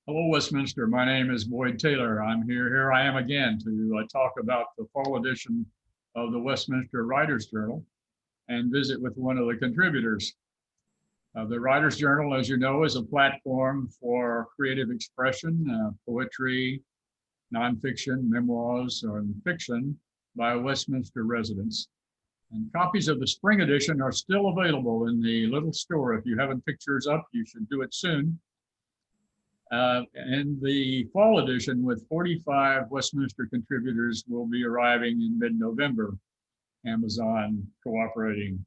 Hello, Westminster. My name is Boyd Taylor. Here I am again to talk about the fall edition of the Westminster Writers Journal and visit with one of the contributors. The Writers Journal, as you know, is a platform for creative expression, poetry, nonfiction, memoirs, or fiction by Westminster residents. And copies of the spring edition are still available in the little store. If you haven't picked yours up, you should do it soon. And the fall edition with 45 Westminster contributors will be arriving in mid-November, Amazon cooperating.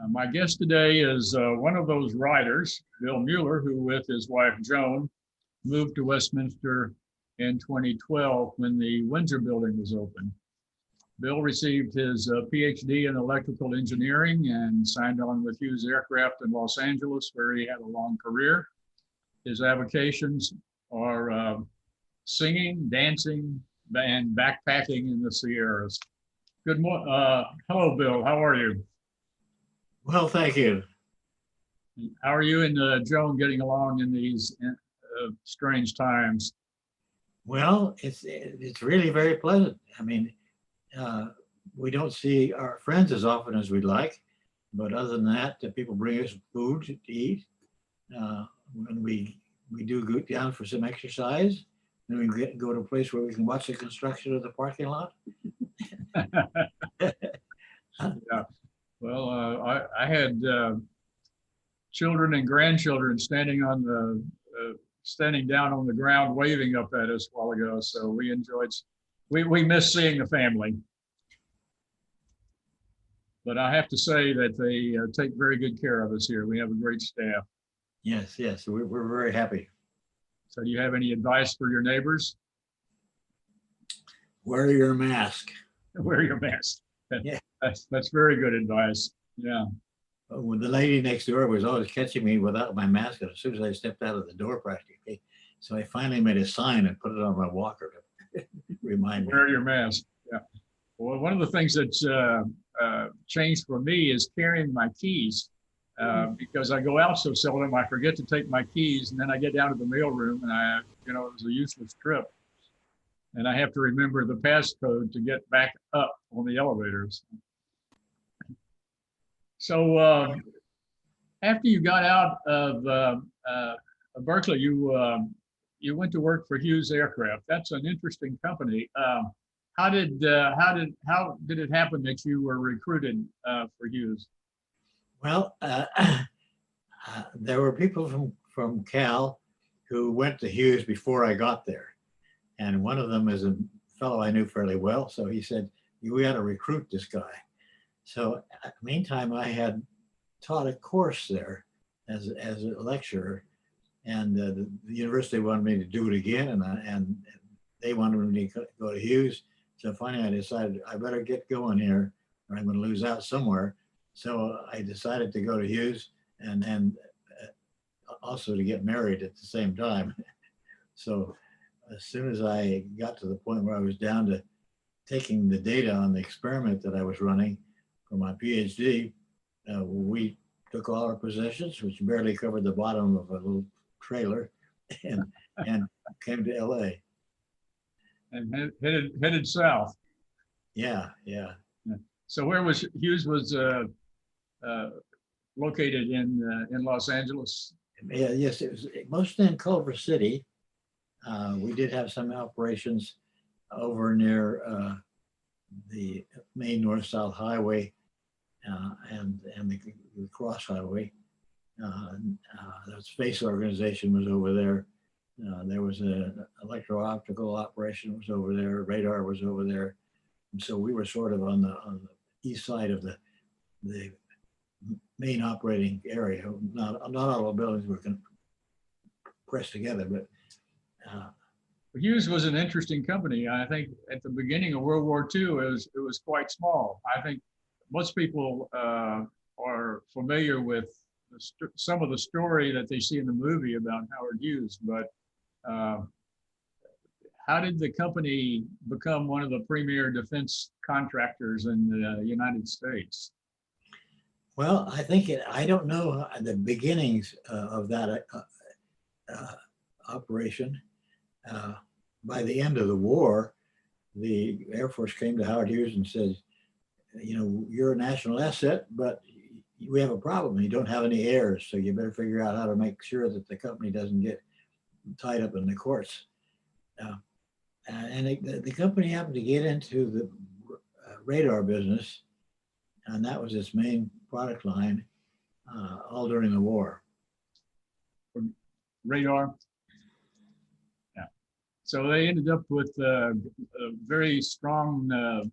My guest today is one of those writers, Bill Mueller, who with his wife Joan moved to Westminster in 2012 when the Windsor building was open. Bill received his PhD in electrical engineering and signed on with Hughes Aircraft in Los Angeles, where he had a long career. His avocations are singing, dancing, and backpacking in the Sierras. Good morning. Hello, Bill. How are you? Well, thank you. How are you and Joan getting along in these strange times? Well, it's really very pleasant. I mean, we don't see our friends as often as we'd like, but other than that, the people bring us food to eat. When we do go down for some exercise, then we go to a place where we can watch the construction of the parking lot. Yeah. Well, I had children and grandchildren standing down on the ground waving up at us a while ago. So we miss seeing the family. But I have to say that they take very good care of us here. We have a great staff. Yes, we're very happy. So do you have any advice for your neighbors? Wear your mask. Wear your mask. Yeah. That's very good advice. Yeah. When the lady next door was always catching me without my mask as soon as I stepped out of the door practically. So I finally made a sign and put it on my walker to remind me. Wear your mask. Yeah. Well, one of the things that's changed for me is carrying my keys. Because I go out so seldom, I forget to take my keys, and then I get down to the mailroom, and it was a useless trip, and I have to remember the passcode to get back up on the elevators. So after you got out of Berkeley, you went to work for Hughes Aircraft. That's an interesting company. How did it happen that you were recruited for Hughes? Well, there were people from Cal who went to Hughes before I got there. And one of them is a fellow I knew fairly well. So he said, we ought to recruit this guy. So meantime, I had taught a course there as a lecturer. And the university wanted me to do it again. And they wanted me to go to Hughes. So finally, I decided I better get going here or I'm going to lose out somewhere. So I decided to go to Hughes and also to get married at the same time. So as soon as I got to the point where I was down to taking the data on the experiment that I was running for my PhD, we took all our possessions, which barely covered the bottom of a little trailer, and came to LA. And headed south. Yeah. So where was Hughes located in Los Angeles? Yeah, yes, it was mostly in Culver City. We did have some operations over near the main north-south highway and the cross highway. The space organization was over there. There was an electro-optical operation was over there. Radar was over there. And so we were sort of on the east side of the main operating area. Not all the buildings were pressed together, but Hughes was an interesting company. I think at the beginning of World War II, it was quite small. I think most people are familiar with some of the story that they see in the movie about Howard Hughes, but how did the company become one of the premier defense contractors in the United States? Well, I think I don't know the beginnings of that operation. By the end of the war, the Air Force came to Howard Hughes and said, you know, you're a national asset, but we have a problem. You don't have any heirs, so you better figure out how to make sure that the company doesn't get tied up in the courts. And the company happened to get into the radar business, and that was its main product line all during the war. Radar. Yeah. So they ended up with a very strong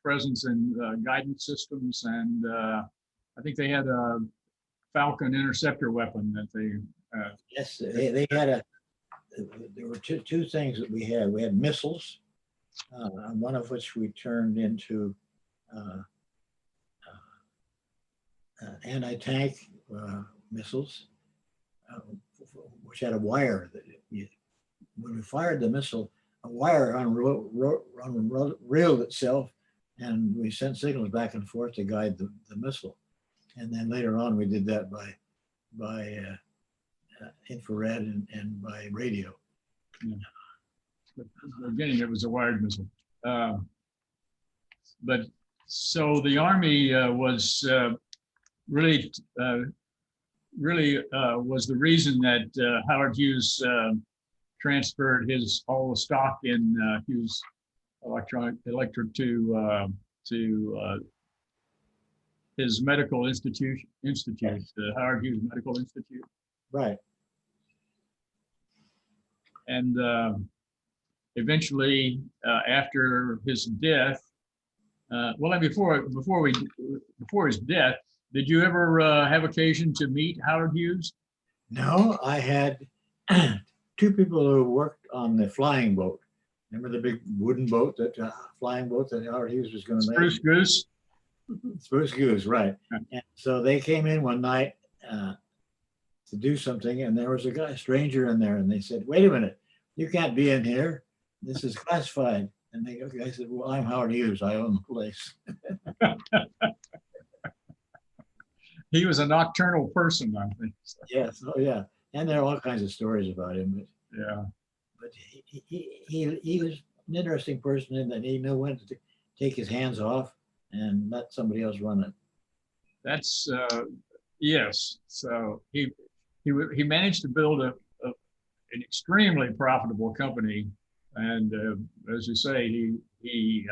presence in guidance systems, and I think they had a Falcon interceptor weapon that they. Yes, they had a. There were two things that we had. We had missiles, one of which we turned into anti-tank missiles, which had a wire that when we fired the missile, a wire reeled itself, and we sent signals back and forth to guide the missile. And then later on, we did that by infrared and by radio. Yeah. But in the beginning, it was a wired missile. But so the Army was really was the reason that Howard Hughes transferred all the stock in Hughes Electric to his medical institute, the Howard Hughes Medical Institute. Right. And eventually, after his death, well, before his death, did you ever have occasion to meet Howard Hughes? No, I had two people who worked on the flying boat. Remember the big wooden boat, flying boat that Howard Hughes was going to make? Spruce Goose. Spruce Goose, right. And so they came in one night to do something, and there was a stranger in there, and they said, wait a minute, you can't be in here. This is classified. And the guy said, well, I'm Howard Hughes. I own the place. He was a nocturnal person, I think. Yes. Oh, yeah. And there are all kinds of stories about him. But, yeah. But he was an interesting person in that he knew when to take his hands off and let somebody else run it. That's yes. So he managed to build an extremely profitable company, and as you say, he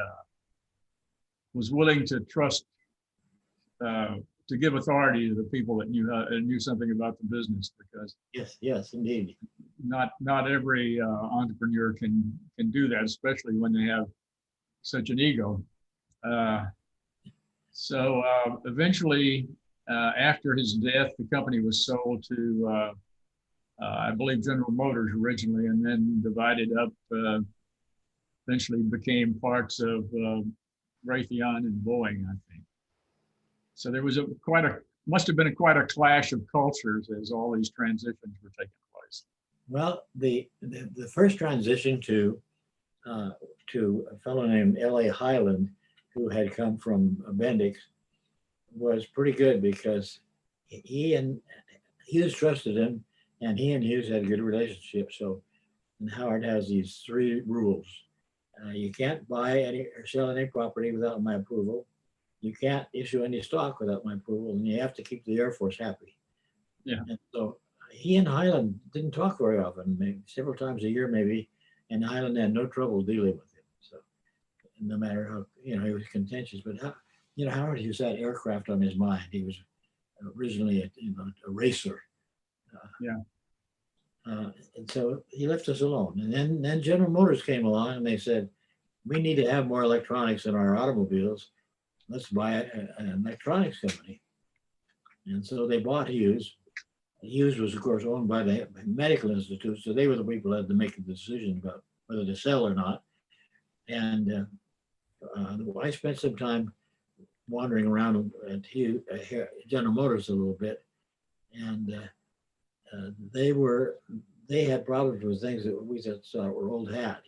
was willing to trust to give authority to the people that knew something about the business, because yes, indeed. Not every entrepreneur can do that, especially when they have such an ego. So eventually, after his death, the company was sold to, I believe, General Motors originally, and then divided up. Eventually became parts of Raytheon and Boeing, I think. So there was must have been quite a clash of cultures as all these transitions were taking place. Well, the first transition to a fellow named L.A. Highland, who had come from Bendix, was pretty good because he and Hughes trusted him, and he and Hughes had a good relationship. So, and Howard has these three rules: you can't buy any or sell any property without my approval. You can't issue any stock without my approval, and you have to keep the Air Force happy. Yeah. And so he and Highland didn't talk very often, maybe several times a year, maybe, and Highland had no trouble dealing with him. So no matter how, he was contentious, but Howard Hughes had aircraft on his mind. He was originally a racer. And so he left us alone. And then General Motors came along, and they said, we need to have more electronics in our automobiles. Let's buy an electronics company. And so they bought Hughes. Hughes was, of course, owned by the Medical Institute, so they were the people that had to make a decision about whether to sell or not. And I spent some time wandering around at General Motors a little bit, and they had problems with things that we thought were old hat.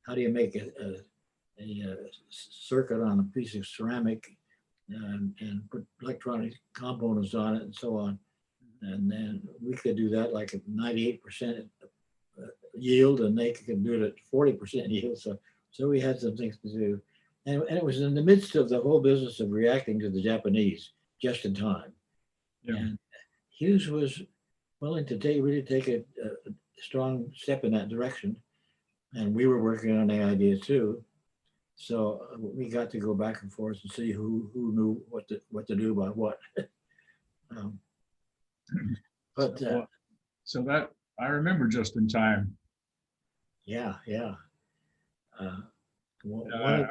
How do you make a circuit on a piece of ceramic and put electronic components on it and so on? And then we could do that like at 98% yield and they could do it at 40% yield. So we had some things to do. And it was in the midst of the whole business of reacting to the Japanese just in time. Yeah. And Hughes was willing to really take a strong step in that direction. And we were working on the idea too. So we got to go back and forth and see who knew what to do about what. um, but So that I remember just in time. yeah. One Uh,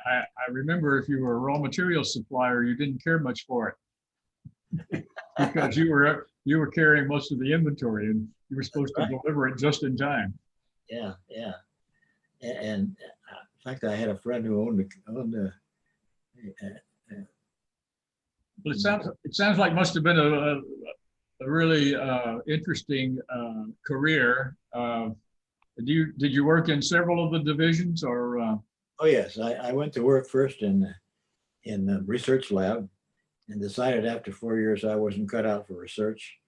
I remember if you were a raw material supplier, you didn't care much for it because you were carrying most of the inventory and you were supposed to deliver it just in time. Yeah. And in fact, I had a friend who owned But it sounds like must have been a really interesting career. Did you work in several of the divisions or? Oh yes, I went to work first in the research lab and decided after 4 years I wasn't cut out for research.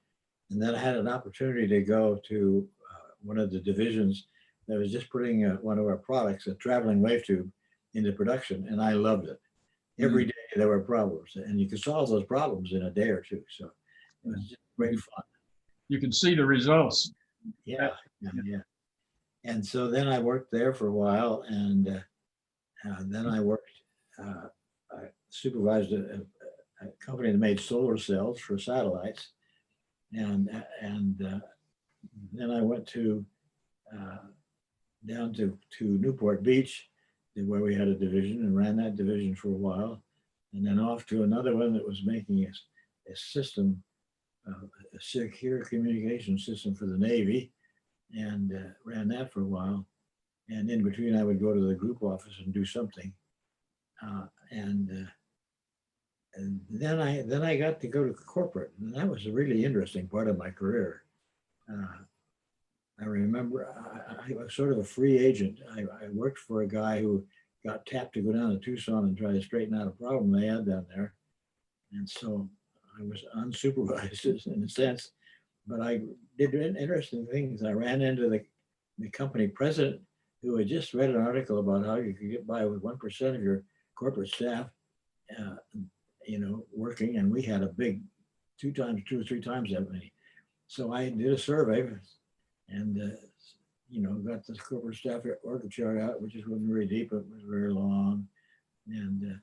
And then I had an opportunity to go to one of the divisions that was just putting one of our products, a traveling wave tube, into production, and I loved it. Every day there were problems, and you could solve those problems in a day or two. So it was just great fun. You can see the results. Yeah. And so then I worked there for a while, and then I worked. I supervised a company that made solar cells for satellites, and then I went to down to Newport Beach, where we had a division, and ran that division for a while, and then off to another one that was making a system, a secure communication system for the Navy, and ran that for a while. And in between, I would go to the group office and do something, and then I got to go to corporate, and that was a really interesting part of my career. I remember I was sort of a free agent. I worked for a guy who got tapped to go down to Tucson and try to straighten out a problem they had down there. And so I was unsupervised in a sense, but I did interesting things. I ran into the company president who had just read an article about how you could get by with 1% of your corporate staff, working. And we had a big 2 or 3 times that many. So I did a survey and got the corporate staff org chart out, which just wasn't very deep, it was very long, and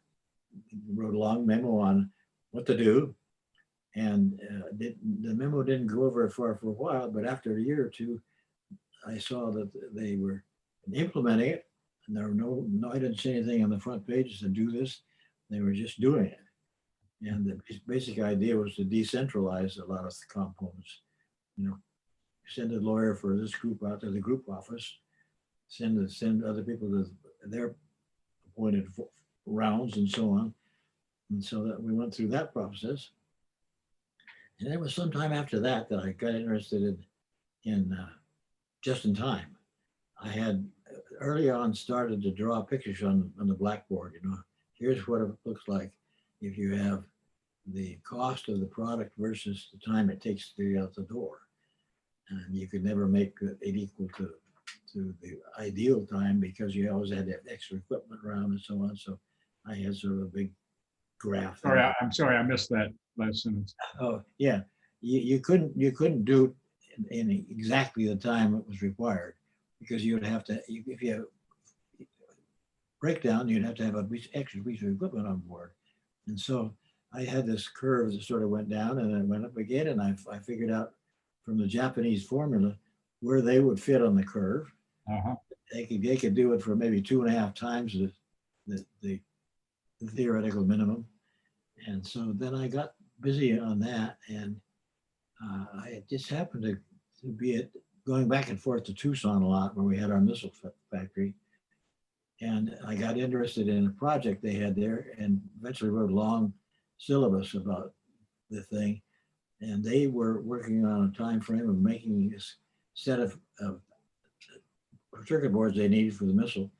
wrote a long memo on what to do. And the memo didn't go very far for a while, but after a year or two, I saw that they were implementing it, and there were no, I didn't see anything on the front pages to do this. They were just doing it. And the basic idea was to decentralize a lot of the components. Send a lawyer for this group out to the group office, send other people to their appointed rounds and so on. And so that we went through that process. And it was sometime after that that I got interested in just in time. I had early on started to draw pictures on the blackboard. Here's what it looks like if you have the cost of the product versus the time it takes to get out the door. And you could never make it equal to the ideal time because you always had to have extra equipment around and so on. So I had sort of a big graph. I'm sorry, I missed that last sentence. Oh yeah, you couldn't do it in exactly the time it was required because you would have to, if you have breakdown, you'd have to have a extra piece of equipment on board. And so I had this curve that sort of went down and then went up again, and I figured out from the Japanese formula where they would fit on the curve. Uh-huh. They could do it for maybe 2.5 times the theoretical minimum. And so then I got busy on that, and I just happened to be going back and forth to Tucson a lot where we had our missile factory. And I got interested in a project they had there and eventually wrote a long syllabus about the thing. And they were working on a time frame of making this set of circuit boards they needed for the missile.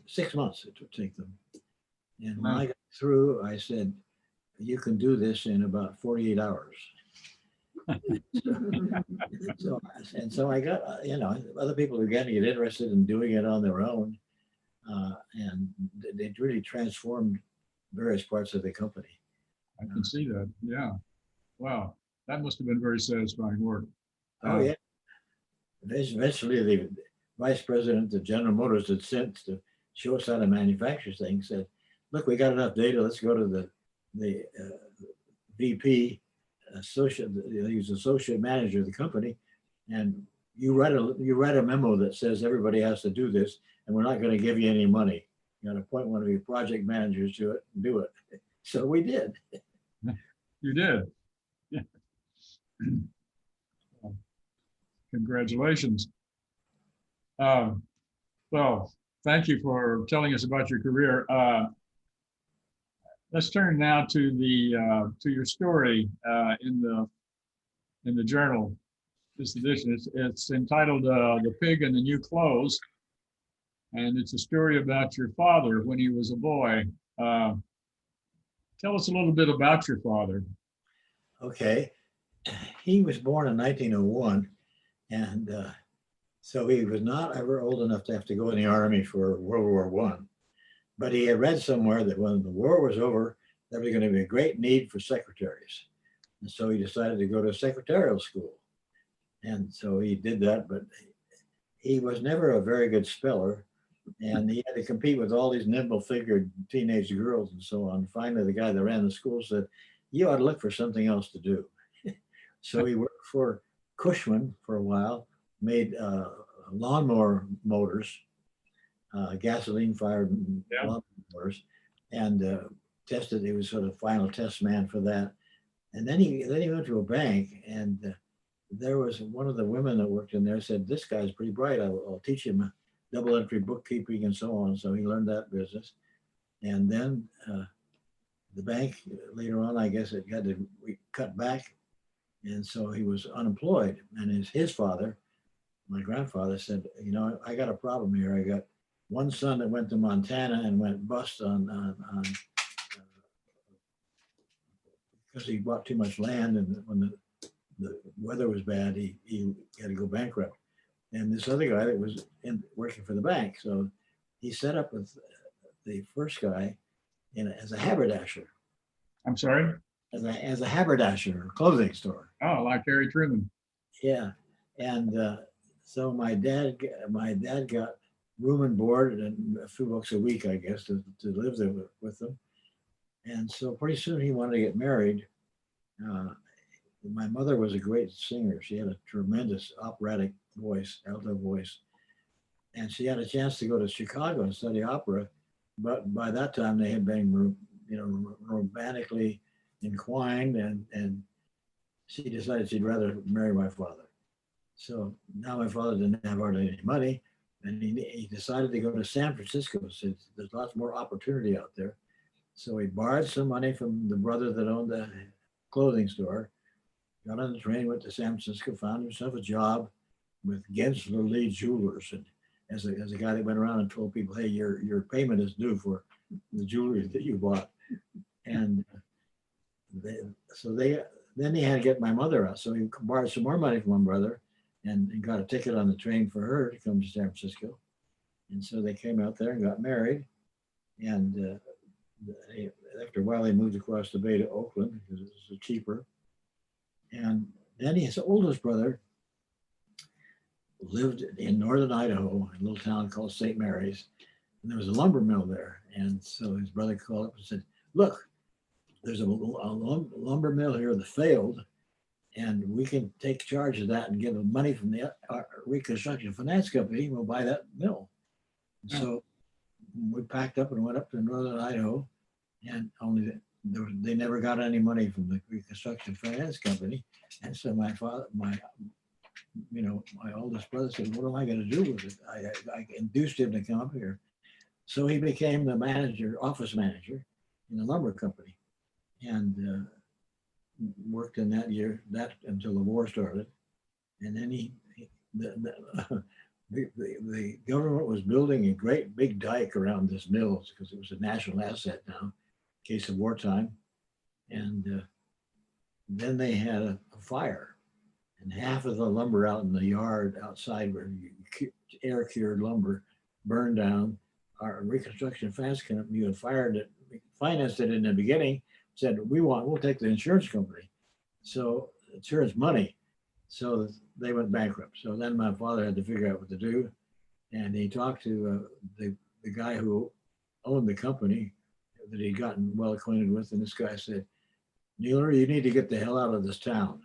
6 months it would take them. And when I got through, I said, you can do this in about 48 hours. So, so I got, other people are getting get interested in doing it on their own. And they really transformed various parts of the company. I can see that. Yeah. Wow. That must have been very satisfying work. Oh, yeah. Eventually, the vice president of General Motors had sent to show us how to manufacture things, said, look, we got enough data. Let's go to the VP, he was associate manager of the company, and you write a memo that says everybody has to do this, and we're not going to give you any money. You got to appoint one of your project managers to it and do it. So we did. You did. Congratulations. Well, thank you for telling us about your career. Let's turn now to to your story in the journal. This edition, it's entitled "The Pig and the New Clothes," and it's a story about your father when he was a boy. Tell us a little bit about your father. Okay. He was born in 1901, and so he was not ever old enough to have to go in the army for World War I. But he had read somewhere that when the war was over, there was going to be a great need for secretaries. And so he decided to go to secretarial school. And so he did that, but he was never a very good speller. And he had to compete with all these nimble-figured teenage girls and so on. Finally, the guy that ran the school said, you ought to look for something else to do. So he worked for Cushman for a while, made lawnmower motors, gasoline-fired lawnmower motors, and tested. He was sort of final test man for that. And then he went to a bank, and there was one of the women that worked in there said, this guy's pretty bright. I'll teach him double entry bookkeeping and so on. So he learned that business. And then the bank later on, I guess it had to cut back. And so he was unemployed. And his father, my grandfather, said, I got a problem here. I got one son that went to Montana and went bust because he bought too much land, and when the weather was bad, he had to go bankrupt. And this other guy that was working for the bank, so he set up with the first guy as a haberdasher. I'm sorry? As a haberdasher, clothing store. Oh, like Harry Truman. Yeah, and so my dad got room and board and a few bucks a week, I guess, to live there with them. And so pretty soon he wanted to get married. My mother was a great singer. She had a tremendous operatic voice, alto voice. And she had a chance to go to Chicago and study opera. But by that time they had been, romantically entwined, and she decided she'd rather marry my father. So now my father didn't have hardly any money, and he decided to go to San Francisco. So there's lots more opportunity out there. So he borrowed some money from the brother that owned the clothing store, got on the train, went to San Francisco, found himself a job with Gensler Lee Jewelers, and as a guy that went around and told people, hey, your payment is due for the jewelry that you bought. And then he had to get my mother out. So he borrowed some more money from my brother and got a ticket on the train for her to come to San Francisco. And so they came out there and got married. And after a while, they moved across the bay to Oakland because it was cheaper. And then his oldest brother lived in northern Idaho, in a little town called St. Mary's. And there was a lumber mill there. And so his brother called up and said, look, there's a lumber mill here that failed, and we can take charge of that and give them money from the Reconstruction Finance Company. We'll buy that mill. Yeah. So we packed up and went up to northern Idaho, and they never got any money from the Reconstruction Finance Company. And so my oldest brother said, what am I going to do with it? I induced him to come up here. So he became the office manager in the lumber company, and worked in that until the war started. And then the government was building a great big dike around this mill because it was a national asset now in case of wartime. And then they had a fire, and half of the lumber out in the yard outside where air cured lumber burned down. Our reconstruction finance company who had financed it in the beginning said, we'll take the insurance company. So insurance money. So they went bankrupt. So then my father had to figure out what to do. And he talked to the guy who owned the company that he'd gotten well acquainted with. And this guy said, Mueller, you need to get the hell out of this town.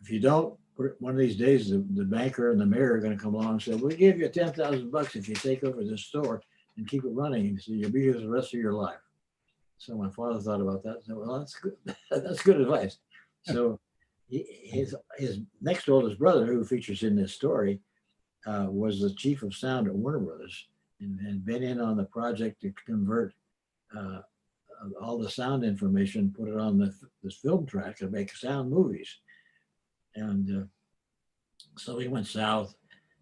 If you don't, one of these days, the banker and the mayor are going to come along and say, we'll give you $10,000 if you take over this store and keep it running. And so you'll be here the rest of your life. So my father thought about that and said, well, that's good. That's good advice. So his next oldest brother, who features in this story, was the chief of sound at Warner Brothers and had been in on the project to convert all the sound information, put it on this film track and make sound movies. And so he went south.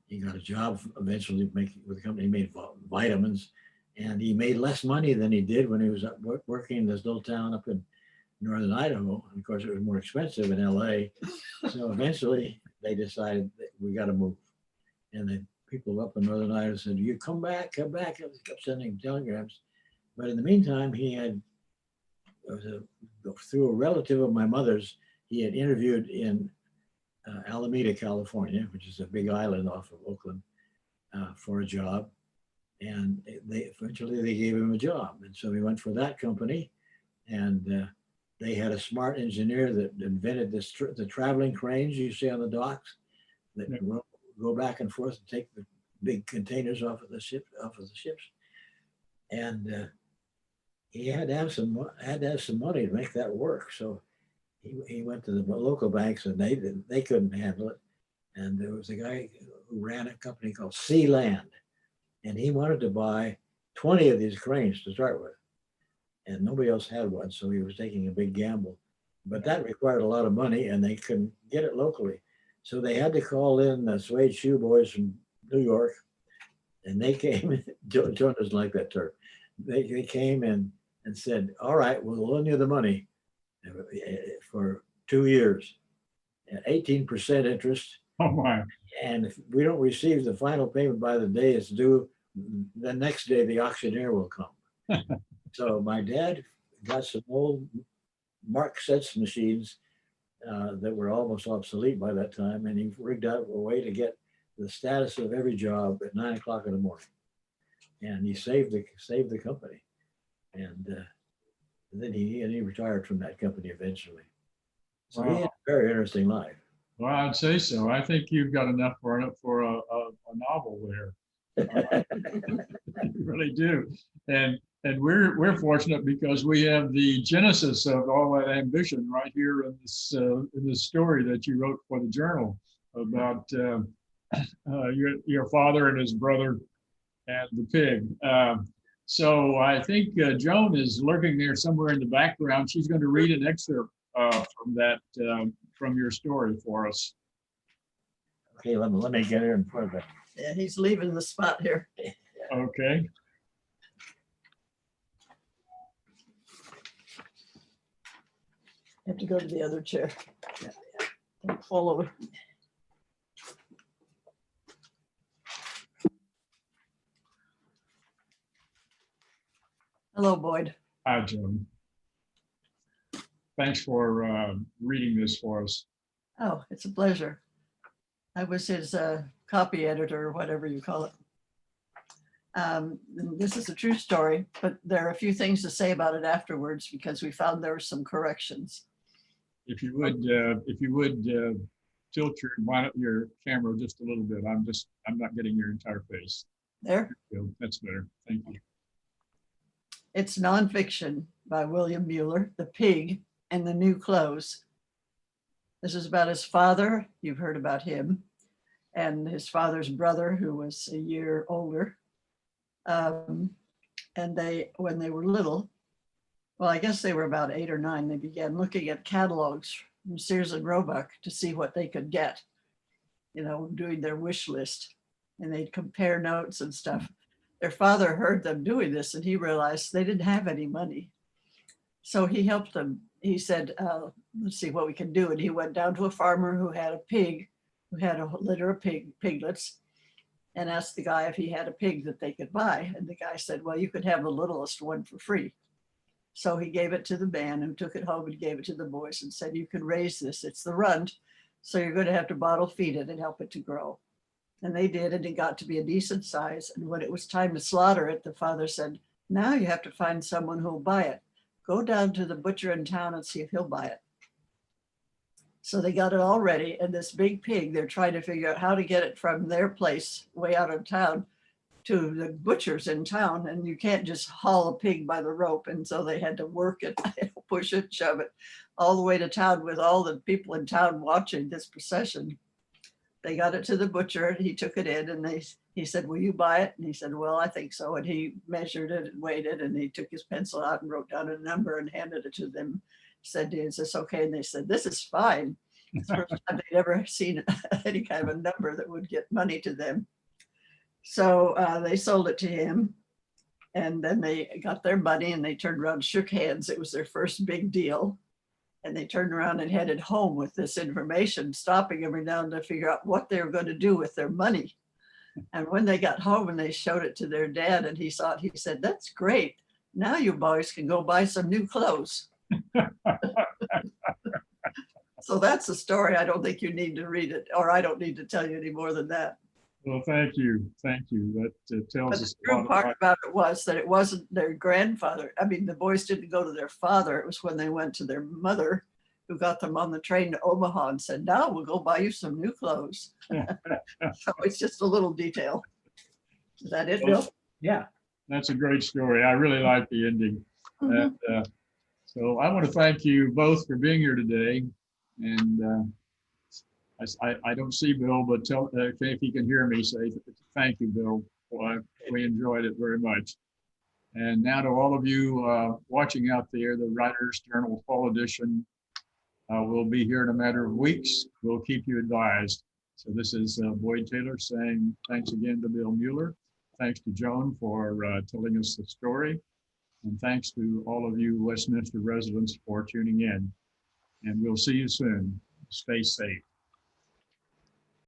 He got a job eventually with a company made vitamins, and he made less money than he did when he was working in this little town up in northern Idaho. And of course, it was more expensive in LA. So eventually they decided that we got to move. And the people up in northern Idaho said, you come back. I kept sending telegrams. But in the meantime, he had, through a relative of my mother's, he had interviewed in Alameda, California, which is a big island off of Oakland, for a job. And eventually they gave him a job. And so he went for that company. And they had a smart engineer that invented the traveling cranes you see on the docks that go back and forth and take the big containers off of the ships. And he had to have some money to make that work. So he went to the local banks and they couldn't handle it. And there was a guy who ran a company called Sea Land, and he wanted to buy 20 of these cranes to start with. And nobody else had one, so he was taking a big gamble. But that required a lot of money, and they couldn't get it locally. So they had to call in the Suede Shoe Boys from New York, and they came. Joe doesn't like that term. They came and said, all right, we'll loan you the money for 2 years, at 18% interest. Oh my. And if we don't receive the final payment by the day it's due, the next day the auctioneer will come. So my dad got some old Mark Setz machines that were almost obsolete by that time, and he rigged out a way to get the status of every job at 9 o'clock in the morning, and he saved the company, and then he retired from that company eventually. So he had a very interesting life. Well, I'd say so. I think you've got enough for a novel there. You really do, and we're fortunate because we have the genesis of all that ambition right here in this story that you wrote for the journal about your father and his brother and the pig. So I think Joan is lurking there somewhere in the background. She's going to read an excerpt from your story for us. Okay, let me get her in front of it. Yeah, he's leaving the spot here. Okay. I have to go to the other chair. Don't fall over. Hello, Boyd. Hi, Joan. Thanks for reading this for us. Oh, it's a pleasure. I was his copy editor, or whatever you call it. This is a true story, but there are a few things to say about it afterwards because we found there were some corrections. If you would tilt your camera just a little bit. I'm not getting your entire face. There? That's better. Thank you. It's nonfiction by William Mueller, The Pig and the New Clothes. This is about his father. You've heard about him, and his father's brother, who was a year older. And when they were little, well, I guess they were about 8 or 9, they began looking at catalogs from Sears and Roebuck to see what they could get, doing their wish list. And they'd compare notes and stuff. Their father heard them doing this and he realized they didn't have any money. So he helped them he said, let's see what we can do. And he went down to a farmer who had a pig, who had a litter of piglets, and asked the guy if he had a pig that they could buy. And the guy said, well, you could have the littlest one for free. So he gave it to the man, who took it home and gave it to the boys and said, you can raise this. It's the runt. So you're going to have to bottle feed it and help it to grow. And they did, and it got to be a decent size. And when it was time to slaughter it, the father said, now you have to find someone who will buy it. Go down to the butcher in town and see if he'll buy it. So they got it all ready. And this big pig, they're trying to figure out how to get it from their place way out of town to the butchers in town. And you can't just haul a pig by the rope. And so they had to work it, push it, shove it all the way to town with all the people in town watching this procession. They got it to the butcher and he took it in, and he said, will you buy it? And he said, well, I think so. And he measured it and weighed it, and he took his pencil out and wrote down a number and handed it to them. Said, is this okay? And they said, this is fine. It's the first time they'd ever seen any kind of a number that would get money to them. So they sold it to him, and then they got their money and they turned around and shook hands. It was their first big deal. And they turned around and headed home with this information, stopping every now and then to figure out what they were going to do with their money. And when they got home and they showed it to their dad and he saw it, he said, that's great. Now you boys can go buy some new clothes. So that's the story. I don't think you need to read it, or I don't need to tell you any more than that. Well, thank you. Thank you. That tells But the us a true lot part about. about it was that it wasn't their grandfather. I mean, the boys didn't go to their father. It was when they went to their mother, who got them on the train to Omaha and said, now we'll go buy you some new clothes. So it's just a little detail. Is that it, Bill? Yeah. That's a great story. I really like the ending. Mhm. And, so I want to thank you both for being here today. And I don't see Bill, but tell if he can hear me, say thank you, Bill. Well, we enjoyed it very much. And now to all of you watching out there, the Writers Journal Fall Edition will be here in a matter of weeks. We'll keep you advised. So this is Boyd Taylor saying thanks again to Bill Mueller. Thanks to Joan for telling us the story. And thanks to all of you Westminster residents for tuning in. And we'll see you soon. Stay safe.